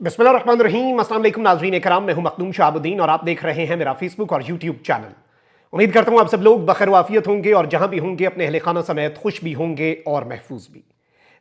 बिस्मिल्लाहिर्रहमानिर्रहीम। अस्सलाम वालेकुम नाज़रीन इकराम, मैं हूं मखदूम शाहबुद्दीन और आप देख रहे हैं मेरा फेसबुक और यूट्यूब चैनल। उम्मीद करता हूं आप सब लोग बखैर वाफियत होंगे और जहां भी होंगे अपने अहले खाना समेत खुश भी होंगे और महफूज भी।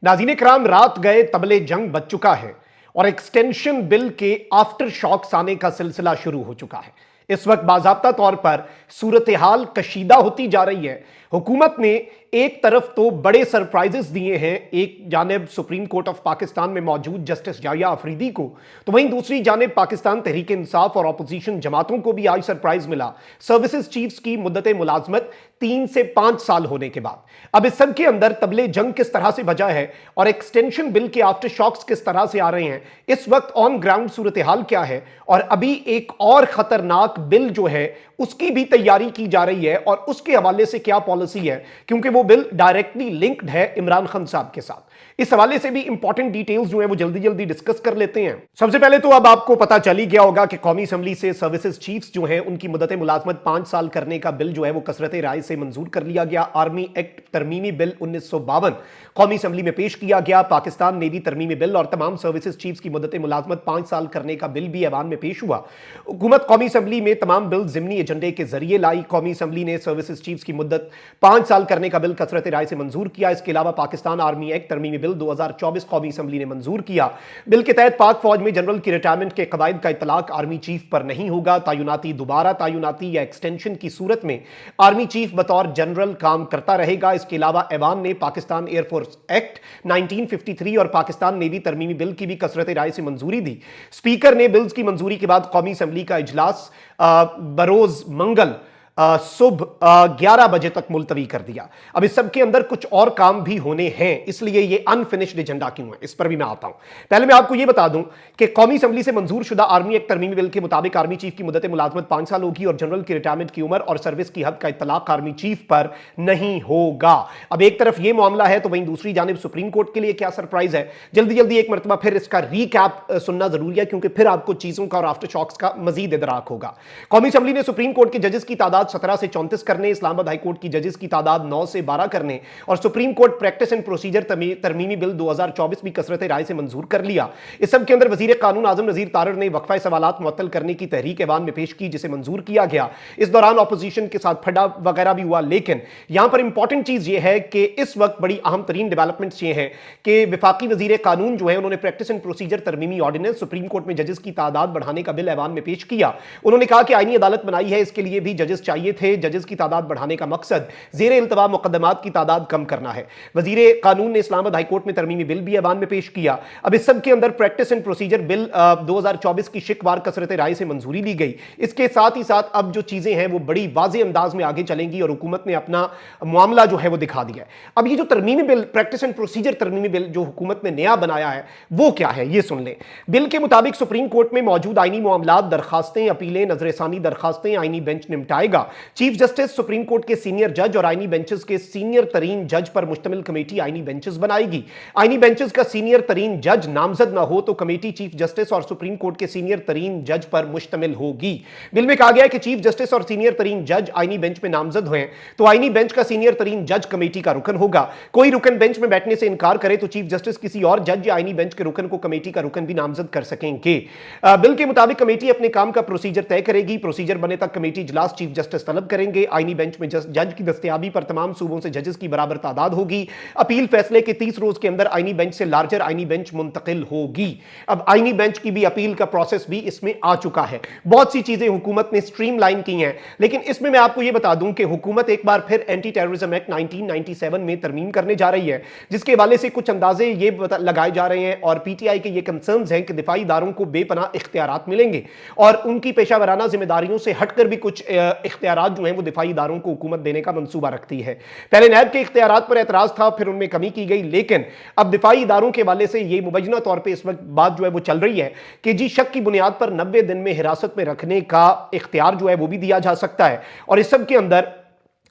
नाज़रीन इकराम, रात गए तबले जंग बच चुका है और एक्सटेंशन बिल के आफ्टर शॉक्स आने का सिलसिला शुरू हो चुका है। इस वक्त बाज़ाब्ता तौर पर सूरत हाल कशीदा होती जा रही है। हुकूमत ने एक तरफ तो बड़े सरप्राइजेस दिए हैं, एक जानिब सुप्रीम कोर्ट ऑफ पाकिस्तान में मौजूद जस्टिस जाया अफरीदी को, तो वहीं दूसरी जानिब पाकिस्तान तहरीक इंसाफ और अपोजिशन जमातों को भी आज सरप्राइज मिला सर्विसेज चीफ्स की मुद्दत मुलाजमत 3 से 5 साल होने के बाद। अब इस सब के अंदर तबले जंग किस तरह से बजा है और एक्सटेंशन बिल के आफ्टर शॉक्स किस तरह से आ रहे हैं, इस वक्त ऑन ग्राउंड सूरत हाल क्या है और अभी एक और खतरनाक बिल जो है उसकी भी तैयारी की जा रही है और उसके हवाले से क्या पॉलिसी है, क्योंकि वो बिल डायरेक्टली लिंक्ड है इमरान खान साहब के साथ। इस हवाले से भी इंपॉर्टेंट डिटेल्स जो है वो जल्दी जल्दी डिस्कस कर लेते हैं। सबसे पहले तो अब आपको पता चल ही गया होगा कि कौमी असेंबली से सर्विसेज चीफ्स जो हैं उनकी मुद्दत मुलाजमत 5 साल करने का बिल जो है वो कसरत राय से मंजूर कर लिया गया। आर्मी एक्ट तरमीमी बिल 1952 कौमी असेंबली में पेश किया गया। पाकिस्तान नेवी तरमीमी बिल और तमाम सर्विसेज चीफ्स की मुद्दत मुलाजमत 5 साल करने का बिल भी ऐवान में पेश हुआ। हुकूमत कौमी असेंबली में तमाम बिल जिमनी एजेंडे के जरिए लाई। कौमी असेंबली ने सर्विसेज चीफ्स की मुद्दत 5 साल करने का बिल कसरत राय से मंजूर किया। इसके अलावा पाकिस्तान आर्मी एक्ट तरमीमी बिल 2024 कौमी असेंबली ने मंजूर किया। बिल के तहत पाक फौज में जनरल की रिटायरमेंट के कवायद का इतलाक आर्मी चीफ पर नहीं होगा। तायुनाती दोबारा तायुनाती या एक्सटेंशन की सूरत में आर्मी चीफ बतौर जनरल काम करता रहेगा। इसके अलावा ऐवान ने पाकिस्तान एयरफोर्स एक्ट 1953 और पाकिस्तान नेवी तरमीमी बिल की भी कसरत राय से मंजूरी दी। स्पीकर ने बिल्स की मंजूरी के बाद कौमी असेंबली का इजलास बरोज मंगल सुबह 11 बजे तक मुलतवी कर दिया। अब इस सब के अंदर कुछ और काम भी होने हैं, इसलिए ये अनफिनिश्ड एजेंडा क्यों है इस पर भी मैं आता हूं। पहले मैं आपको यह बता दूं कि कौमी असेंबली से मंजूर शुदा आर्मी एक्ट तरमीमी बिल के मुताबिक आर्मी चीफ की मुद्दत मुलाजमत 5 साल होगी और जनरल की रिटायरमेंट की उम्र और सर्विस की हद का इतलाक आर्मी चीफ पर नहीं होगा। अब एक तरफ यह मामला है तो वहीं दूसरी जानिब सुप्रीम कोर्ट के लिए क्या सरप्राइज है। जल्दी जल्दी एक मरतबा फिर इसका रीकैप सुनना जरूरी है, क्योंकि फिर आपको चीजों का और आफ्टर शॉक्स का मजीद इदराक होगा। कौमी असेंबली ने सुप्रीम कोर्ट के जजेस की तादाद 17 से 34 करने, इस्लामाबाद हाईकोर्ट की जजेस की तादाद 9 से 12 करने और Supreme Court practice and procedure तरमीमी बिल 2024 भी कसरत राय से मंजूर कर लिया। इस सब के अंदर वजीर कानून आजम नजीर तारड़ ने वक्फा सवालात मुअत्तल करने की तहरीक ऐवान में पेश की, जिसे मंजूर किया गया। इस दौरान अपोजिशन के साथ फड्डा वगैरह भी हुआ, लेकिन यहां पर इंपॉर्टेंट चीज यह है कि इस वक्त बड़ी अहम तरीन डेवलपमेंट्स ये हैं कि विफाकी वजीर कानून जो है उन्होंने प्रैक्टिस एंड प्रोसीजर तरमीमी ऑर्डिनेंस सुप्रीम कोर्ट में जजेस की तादाद बढ़ाने का बिल ऐवान में पेश किया। उन्होंने कहा कि आईनी अदालत बनाई है, इसके लिए भी जजेस चाहिए थे। जजेस की तादाद बढ़ाने का मकसद ज़ेरे इल्तवा मुकदमात की तादाद कम करना है। वजीर कानून ने इस्लामाबाद हाईकोर्ट में तरमीमी बिल भी ऐवान में पेश किया। अब इस सब के अंदर प्रैक्टिस एंड प्रोसीजर बिल 2024 की शिकवार कसरत राय से मंजूरी ली गई। इसके साथ ही साथ अब जो चीजें हैं वो बड़ी वाज़ेह अंदाज में आगे चलेंगी और हुकूमत ने अपना मामला जो है वो दिखा दिया है। अब ये जो तरमीमी बिल, प्रैक्टिस एंड प्रोसीजर तरमीमी बिल जो हुकूमत ने नया बनाया है वो क्या है, ये सुन लें। बिल के मुताबिक सुप्रीम कोर्ट में मौजूद आईनी मामलात, दरखास्तें, अपीलें, नजरसानी दरखास्तें आईनी बेंच निपटाएगा। चीफ जस्टिस, सुप्रीम कोर्ट के सीनियर जज और आईनी बेंचेस के सीनियर तरीन जज पर मुश्तमिल कमेटी आईनी बेंचेस बनाएगी। आईनी बेंचेस का सीनियर तरीन जज नामजद ना हो तो कमेटी चीफ जस्टिस और सुप्रीम कोर्ट के सीनियर तरीन जज पर मुश्तमिल होगी। बिल में कहा गया है कि चीफ जस्टिस और सीनियर तरीन जज आईनी बेंच में नामजद हुए तो आईनी बेंच का सीनियर तरीन जज कमेटी का रुकन होगा। कोई रुकन बेंच में बैठने से इनकार करे तो चीफ जस्टिस किसी और जज या आईनी बेंच के रुकन को कमेटी का रुकन भी नामजद कर सकेंगे। बिल के मुताबिक कमेटी अपने काम का प्रोसीजर तय करेगी। प्रोसीजर बने तक कमेटी इजलास चीफ जस्टिस तलब करेंगे। आईनी बेंच में जज की दस्तयाबी पर तमाम सूबों से जजेस की बराबर तादाद होगी। अपील फैसले के 30 रोज के अंदर आईनी बेंच से लार्जर आईनी बेंच मुंतकिल होगी। अब आईनी बेंच की भी अपील का प्रोसेस भी इसमें आ चुका है। बहुत सी चीजें हुकूमत ने स्ट्रीमलाइन की हैं, लेकिन इसमें मैं आपको यह बता दूं कि हुकूमत एक बार फिर एंटी टेररिज्म एक्ट 1997 में तरमीम करने जा रही है, जिसके हवाले से कुछ अंदाजे ये लगाए जा रहे हैं और पीटीआई के ये कंसर्न्स हैं कि दिफाई इदारों को बेपनाह इख्तियारात मिलेंगे और उनकी पेशावराना जिम्मेदारियों से हटकर भी कुछ इख्तियारात जो हैं वो दिफाई इदारों को हुकूमत देने का मंसूबा रखती है। पहले नैब के इख्तियारात पर एतराज था, फिर उनमें कमी की गई, लेकिन अब दिफाई इदारों के हवाले से यह मुबैना तौर पर इस वक्त बात जो है वो चल रही है कि जी शक की बुनियाद पर 90 दिन में हिरासत में रखने का इख्तियार जो है वो भी दिया जा सकता है। और इस सब के अंदर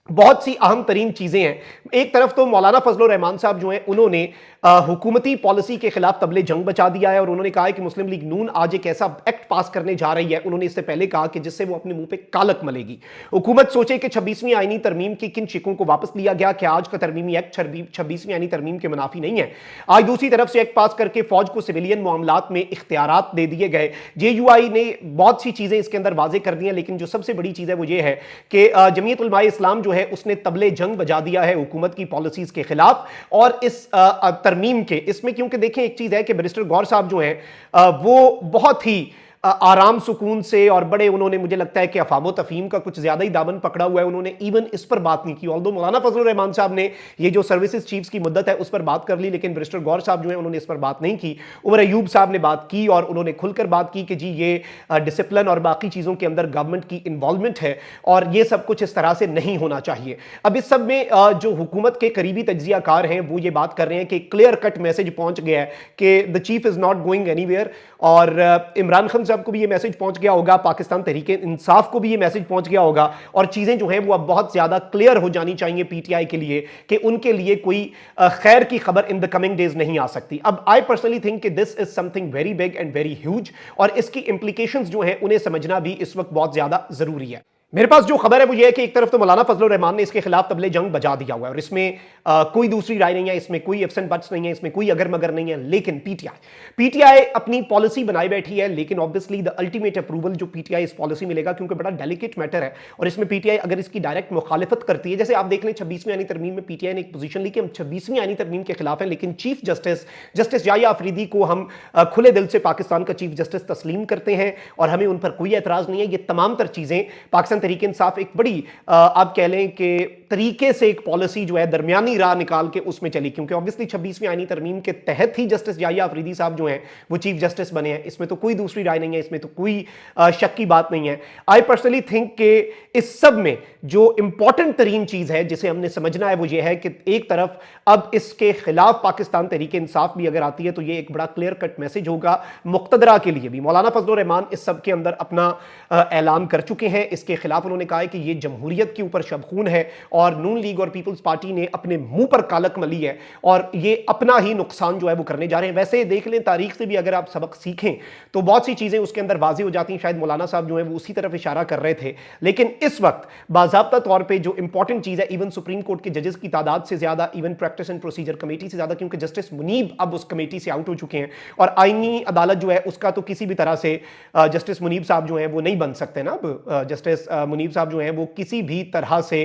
बहुत सी अहम तरीन चीजें हैं। एक तरफ तो मौलाना फजल रहमान साहब जो हैं उन्होंने हुकूमती पॉलिसी के खिलाफ तबले जंग बचा दिया है और उन्होंने कहा है कि मुस्लिम लीग नून आज एक ऐसा एक्ट पास करने जा रही है, उन्होंने इससे पहले कहा कि जिससे वो अपने मुंह पे कालक मलेगी। हुकूमत सोचे कि 26वीं आईनी तरमीम की किन शिकों को वापस लिया गया, कि आज का तरमीमी एक्ट 26वीं आईनी तरमीम के मुनाफी नहीं है। आज दूसरी तरफ से एक्ट पास करके फौज को सिविलियन मामलात में इख्तियारात दे दिए गए। JUI ने बहुत सी चीजें इसके अंदर वाजे कर दी हैं, लेकिन जो सबसे बड़ी चीज है वो ये है कि जमीयत उलमाए इस्लाम जो है उसने तबले जंग बजा दिया है हुकूमत की पॉलिसीज के खिलाफ। और इस तरमीम के इसमें, क्योंकि देखें एक चीज है कि बैरिस्टर गौर साहब जो हैं वो बहुत ही आराम सुकून से और बड़े, उन्होंने मुझे लगता है कि अफामो तफहीम का कुछ ज्यादा ही दामन पकड़ा हुआ है, उन्होंने इवन इस पर बात नहीं की। ऑल्दो मौलाना फजल रहमान साहब ने ये जो सर्विसेज चीफ्स की मुद्दत है उस पर बात कर ली, लेकिन बैरिस्टर गौर साहब जो है उन्होंने इस पर बात नहीं की। उमर अयूब साहब ने बात की और उन्होंने खुलकर बात की कि जी ये डिसिप्लिन और बाकी चीजों के अंदर गवर्नमेंट की इन्वॉल्वमेंट है और ये सब कुछ इस तरह से नहीं होना चाहिए। अब इस सब में जो हुकूमत के करीबी तज्जियाकार हैं वो ये बात कर रहे हैं कि क्लियर कट मैसेज पहुंच गया है कि the chief is not going anywhere. और इमरान खान साहब को भी ये मैसेज पहुंच गया होगा, पाकिस्तान तहरीके इंसाफ को भी ये मैसेज पहुंच गया होगा और चीजें जो हैं वो अब बहुत ज्यादा क्लियर हो जानी चाहिए PTI के लिए कि उनके लिए कोई खैर की खबर इन द कमिंग डेज नहीं आ सकती। अब आई पर्सनली थिंक कि this is something very big and very huge और इसकी इंप्लीकेशंस जो हैं उन्हें समझना भी इस वक्त बहुत ज्यादा जरूरी है। मेरे पास जो खबर है वो ये है कि एक तरफ तो मौलाना फजल रहमान ने इसके खिलाफ तबले जंग बजा दिया हुआ है और इसमें कोई दूसरी राय नहीं है, इसमें कोई इफ्स एंड बट्स नहीं है, इसमें कोई अगर मगर नहीं है। लेकिन PTI अपनी पॉलिसी बनाई बैठी है, लेकिन ऑब्वियसली द अल्टीमेट अप्रूवल जो PTI इस पॉलिसी में लेगा, क्योंकि बड़ा डेलिकेट मैटर है और इसमें PTI अगर इसकी डायरेक्ट मुखालिफत करती है, जैसे आप देख लें 26वीं आईनी तरमीम में PTI ने एक पोजीशन ली कि हम 26वीं आईनी तरमीम के खिलाफ हैं, लेकिन चीफ जस्टिस याहिया अफरीदी को हम खुले दिल से पाकिस्तान का चीफ जस्टिस तस्लीम करते हैं और हमें उन पर कोई एतराज नहीं है। ये तमाम तर चीजें पाकिस्तान तहरीक इंसाफ एक बड़ी आप कह लें कि तरीके से एक पॉलिसी जो है दरमियानी राह निकाल के उसमें चली, क्योंकि ऑब्वियसली 26वीं आईनी तरमीम के तहत ही जस्टिस याहिया अफरीदी साहब जो हैं वो चीफ जस्टिस बने हैं। इसमें तो कोई दूसरी राय नहीं है, इसमें तो कोई शक की बात नहीं है। आई पर्सनली थिंक कि इस सब में जो इंपॉर्टेंट तरीन चीज है जिसे हमने समझना है वो ये है कि एक तरफ अब इसके खिलाफ पाकिस्तान तहरीक इंसाफ भी अगर आती है तो ये एक बड़ा क्लियर कट मैसेज होगा मुक्तदरा के लिए भी। मौलाना फजल रहमान इस सब के अंदर अपना ऐलान कर चुके हैं, इसके खिलाफ उन्होंने कहा है कि ये जमहूरियत के ऊपर शबखून है और नून लीग और पीपल्स पार्टी ने अपने मुंह पर कालक मली है और ये अपना ही नुकसान जो है वो करने जा रहे हैं। वैसे देख लें तारीख से भी अगर आप सबक सीखें तो बहुत सी चीजें उसके अंदर वाज़ेह हो जाती हैं। शायद मौलाना साहब जो है वो उसी तरफ इशारा कर रहे थे, लेकिन इस वक्त बाज़ाब्ता तौर पर जो इंपॉर्टेंट चीज है, इवन सुप्रीम कोर्ट के जजेस की तादाद से ज्यादा, even practice and procedure committee से ज्यादा, क्योंकि जस्टिस मुनीब अब उस कमेटी से आउट हो चुके हैं और आईनी अदालत जो है उसका तो किसी भी तरह से जस्टिस मुनीब साहब जो है वो नहीं बन सकते ना। अब जस्टिस मुनीब साहब जो है वो किसी भी तरह से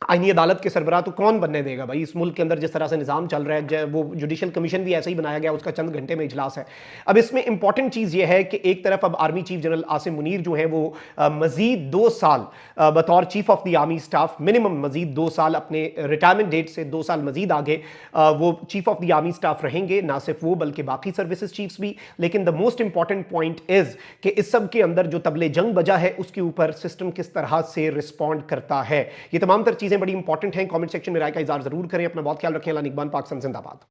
आईनी अदालत के सरबराह तो कौन बनने देगा भाई। इस मुल्क के अंदर जिस तरह से निज़ाम चल रहा है, वो जुडिशल कमीशन भी ऐसे ही बनाया गया, उसका चंद घंटे में इजलास है। अब इसमें इंपॉर्टेंट चीज़ ये है कि एक तरफ अब army chief general Asim Munir जो है वो मजीद 2 साल बतौर chief of the army staff, minimum मजीद 2 साल, अपने रिटायरमेंट डेट से 2 साल मजीद आगे वो chief of the army staff रहेंगे। ना सिर्फ वो बल्कि बाकी सर्विसेज चीफ्स भी। लेकिन the most important point is कि इस सब के अंदर जो तबले जंग बजा है उसके ऊपर सिस्टम किस तरह से रिस्पॉन्ड करता है। ये तमाम तर चीजें बड़ी इंपॉर्टेंट हैं। कमेंट सेक्शन में राय का इज़हार जरूर करें। अपना बहुत ख्याल रखें। अल्लाह निगहबान। पाकिस्तान जिंदाबाद।